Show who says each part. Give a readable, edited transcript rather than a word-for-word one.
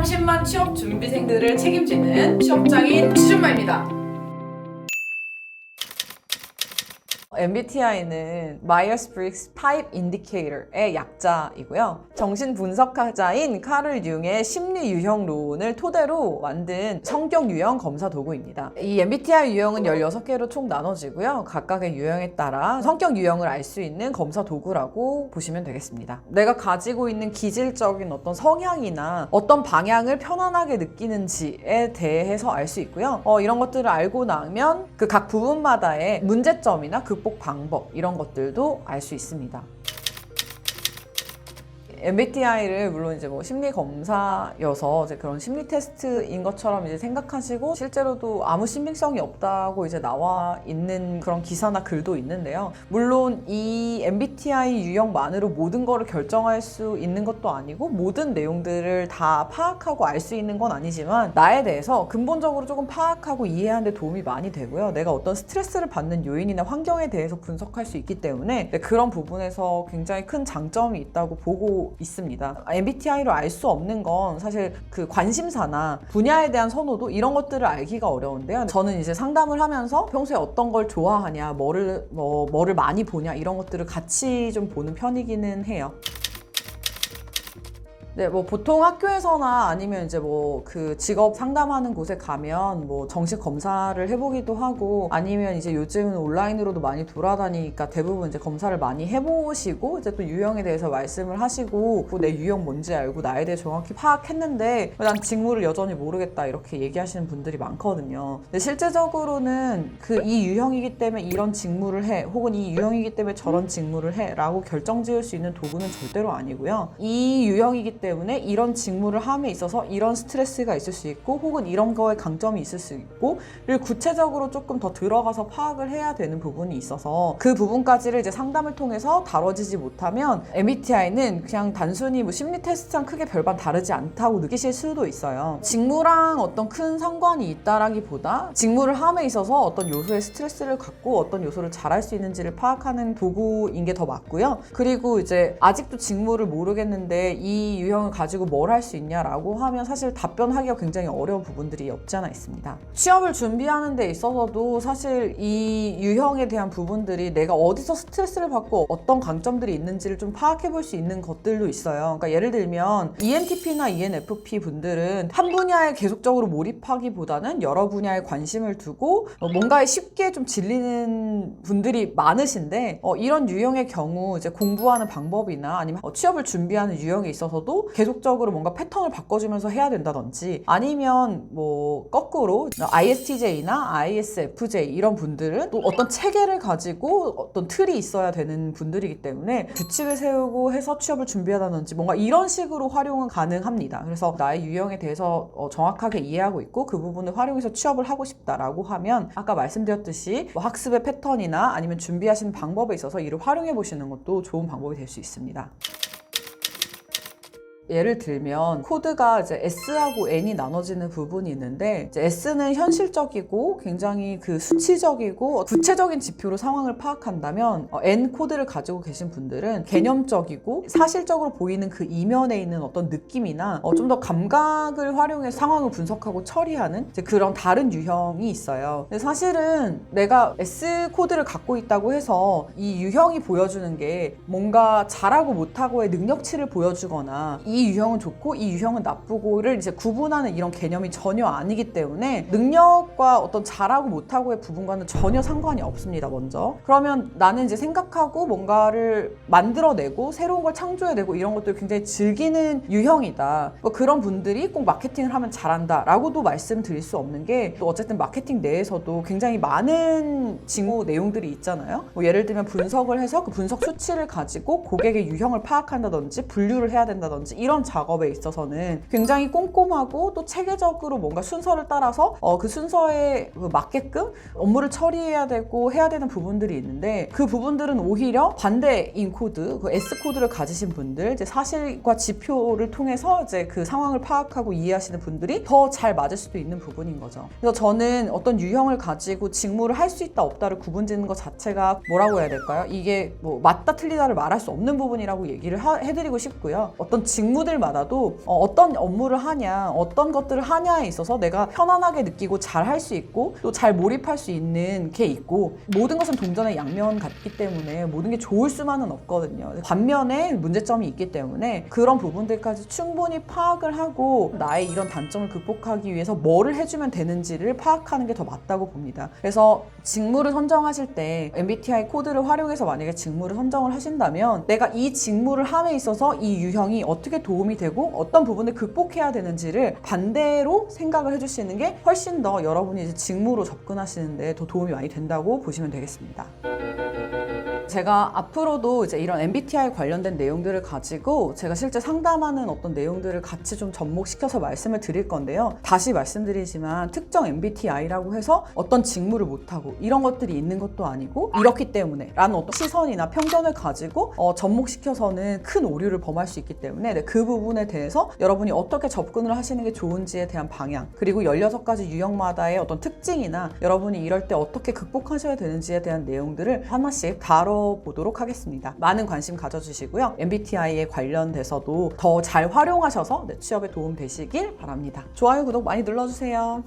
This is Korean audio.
Speaker 1: 30만 취업 준비생들을 책임지는 취업장인 취준마입니다.
Speaker 2: MBTI는 Myers-Briggs Type Indicator의 약자이고요. 정신분석학자인 카를 융의 심리 유형론을 토대로 만든 성격 유형 검사 도구입니다. 이 MBTI 유형은 16개로 총 나눠지고요. 각각의 유형에 따라 성격 유형을 알 수 있는 검사 도구라고 보시면 되겠습니다. 내가 가지고 있는 기질적인 어떤 성향이나 어떤 방향을 편안하게 느끼는지에 대해서 알 수 있고요. 이런 것들을 알고 나면 그 각 부분마다의 문제점이나 극복 방법 이런 것들도 알 수 있습니다. MBTI를 물론 이제 뭐 심리 검사여서 이제 그런 심리 테스트인 것처럼 이제 생각하시고 실제로도 아무 신빙성이 없다고 이제 나와 있는 그런 기사나 글도 있는데요. 물론 이 MBTI 유형만으로 모든 거를 결정할 수 있는 것도 아니고 모든 내용들을 다 파악하고 알 수 있는 건 아니지만 나에 대해서 근본적으로 조금 파악하고 이해하는 데 도움이 많이 되고요. 내가 어떤 스트레스를 받는 요인이나 환경에 대해서 분석할 수 있기 때문에 그런 부분에서 굉장히 큰 장점이 있다고 보고 있습니다. MBTI로 알 수 없는 건 사실 그 관심사나 분야에 대한 선호도 이런 것들을 알기가 어려운데요. 저는 이제 상담을 하면서 평소에 어떤 걸 좋아하냐, 뭐를 많이 보냐 이런 것들을 같이 좀 보는 편이기는 해요. 네, 뭐 보통 학교에서나 아니면 이제 뭐 그 직업 상담하는 곳에 가면 뭐 정식 검사를 해보기도 하고 아니면 이제 요즘은 온라인으로도 많이 돌아다니니까 대부분 이제 검사를 많이 해보시고 이제 또 유형에 대해서 말씀을 하시고 내 유형 뭔지 알고 나에 대해 정확히 파악했는데 난 직무를 여전히 모르겠다 이렇게 얘기하시는 분들이 많거든요. 근데 실제적으로는 그 이 유형이기 때문에 이런 직무를 해 혹은 이 유형이기 때문에 저런 직무를 해 라고 결정 지을 수 있는 도구는 절대로 아니고요. 이 유형이기 때문에 이런 직무를 함에 있어서 이런 스트레스가 있을 수 있고 혹은 이런 거에 강점이 있을 수 있고 를 구체적으로 조금 더 들어가서 파악을 해야 되는 부분이 있어서 그 부분까지를 이제 상담을 통해서 다뤄지지 못하면 MBTI는 그냥 단순히 뭐 심리 테스트랑 크게 별반 다르지 않다고 느끼실 수도 있어요. 직무랑 어떤 큰 상관이 있다라기보다 직무를 함에 있어서 어떤 요소의 스트레스를 갖고 어떤 요소를 잘할 수 있는지를 파악하는 도구인 게 더 맞고요. 그리고 이제 아직도 직무를 모르겠는데 이 유형을 가지고 뭘 할 수 있냐라고 하면 사실 답변하기가 굉장히 어려운 부분들이 없지 않아 있습니다. 취업을 준비하는 데 있어서도 사실 이 유형에 대한 부분들이 내가 어디서 스트레스를 받고 어떤 강점들이 있는지를 좀 파악해 볼 수 있는 것들도 있어요. 그러니까 예를 들면 ENTP나 ENFP 분들은 한 분야에 계속적으로 몰입하기보다는 여러 분야에 관심을 두고 뭔가에 쉽게 좀 질리는 분들이 많으신데 이런 유형의 경우 이제 공부하는 방법이나 아니면 취업을 준비하는 유형에 있어서도 계속적으로 뭔가 패턴을 바꿔주면서 해야 된다든지 아니면 뭐 거꾸로 ISTJ나 ISFJ 이런 분들은 또 어떤 체계를 가지고 어떤 틀이 있어야 되는 분들이기 때문에 규칙을 세우고 해서 취업을 준비하다든지 뭔가 이런 식으로 활용은 가능합니다. 그래서 나의 유형에 대해서 정확하게 이해하고 있고 그 부분을 활용해서 취업을 하고 싶다라고 하면 아까 말씀드렸듯이 뭐 학습의 패턴이나 아니면 준비하시는 방법에 있어서 이를 활용해 보시는 것도 좋은 방법이 될 수 있습니다. 예를 들면 코드가 이제 S하고 N이 나눠지는 부분이 있는데 이제 S는 현실적이고 굉장히 그 수치적이고 구체적인 지표로 상황을 파악한다면 N 코드를 가지고 계신 분들은 개념적이고 사실적으로 보이는 그 이면에 있는 어떤 느낌이나 좀 더 감각을 활용해서 상황을 분석하고 처리하는 이제 그런 다른 유형이 있어요. 근데 사실은 내가 S 코드를 갖고 있다고 해서 이 유형이 보여주는 게 뭔가 잘하고 못하고의 능력치를 보여주거나 이 유형은 좋고 이 유형은 나쁘고를 이제 구분하는 이런 개념이 전혀 아니기 때문에 능력과 어떤 잘하고 못하고의 부분과는 전혀 상관이 없습니다. 먼저 그러면 나는 이제 생각하고 뭔가를 만들어내고 새로운 걸 창조해내고 이런 것들을 굉장히 즐기는 유형이다. 그런 분들이 꼭 마케팅을 하면 잘한다 라고도 말씀드릴 수 없는 게 또 어쨌든 마케팅 내에서도 굉장히 많은 직무 내용들이 있잖아요. 뭐 예를 들면 분석을 해서 그 분석 수치를 가지고 고객의 유형을 파악한다든지 분류를 해야 된다든지 이런 작업에 있어서는 굉장히 꼼꼼하고 또 체계적으로 뭔가 순서를 따라서 그 순서에 맞게끔 업무를 처리해야 되고 해야 되는 부분들이 있는데 그 부분들은 오히려 반대인 코드, 그 S 코드를 가지신 분들, 이제 사실과 지표를 통해서 이제 그 상황을 파악하고 이해하시는 분들이 더 잘 맞을 수도 있는 부분인 거죠. 그래서 저는 어떤 유형을 가지고 직무를 할 수 있다 없다를 구분짓는 것 자체가 뭐라고 해야 될까요? 이게 뭐 맞다 틀리다를 말할 수 없는 부분이라고 얘기를 해드리고 싶고요. 어떤 직무 직무들마다도 어떤 업무를 하냐, 어떤 것들을 하냐에 있어서 내가 편안하게 느끼고 잘 할 수 있고 또 잘 몰입할 수 있는 게 있고, 모든 것은 동전의 양면 같기 때문에 모든 게 좋을 수만은 없거든요. 반면에 문제점이 있기 때문에 그런 부분들까지 충분히 파악을 하고 나의 이런 단점을 극복하기 위해서 뭐를 해주면 되는지를 파악하는 게 더 맞다고 봅니다. 그래서 직무를 선정하실 때 MBTI 코드를 활용해서 만약에 직무를 선정을 하신다면 내가 이 직무를 함에 있어서 이 유형이 어떻게 도움이 되고 어떤 부분을 극복해야 되는지를 반대로 생각을 해주시는 게 훨씬 더 여러분이 이제 직무로 접근하시는데 더 도움이 많이 된다고 보시면 되겠습니다. 제가 앞으로도 이제 이런 MBTI 관련된 내용들을 가지고 제가 실제 상담하는 어떤 내용들을 같이 좀 접목시켜서 말씀을 드릴 건데요. 다시 말씀드리지만 특정 MBTI라고 해서 어떤 직무를 못하고 이런 것들이 있는 것도 아니고 이렇기 때문에 라는 어떤 시선이나 편견을 가지고 접목시켜서는 큰 오류를 범할 수 있기 때문에 그 부분에 대해서 여러분이 어떻게 접근을 하시는 게 좋은지에 대한 방향, 그리고 16가지 유형마다의 어떤 특징이나 여러분이 이럴 때 어떻게 극복하셔야 되는지에 대한 내용들을 하나씩 다뤄보도록 하겠습니다. 많은 관심 가져주시고요. MBTI에 관련돼서도 더 잘 활용하셔서 취업에 도움 되시길 바랍니다. 좋아요, 구독 많이 눌러주세요.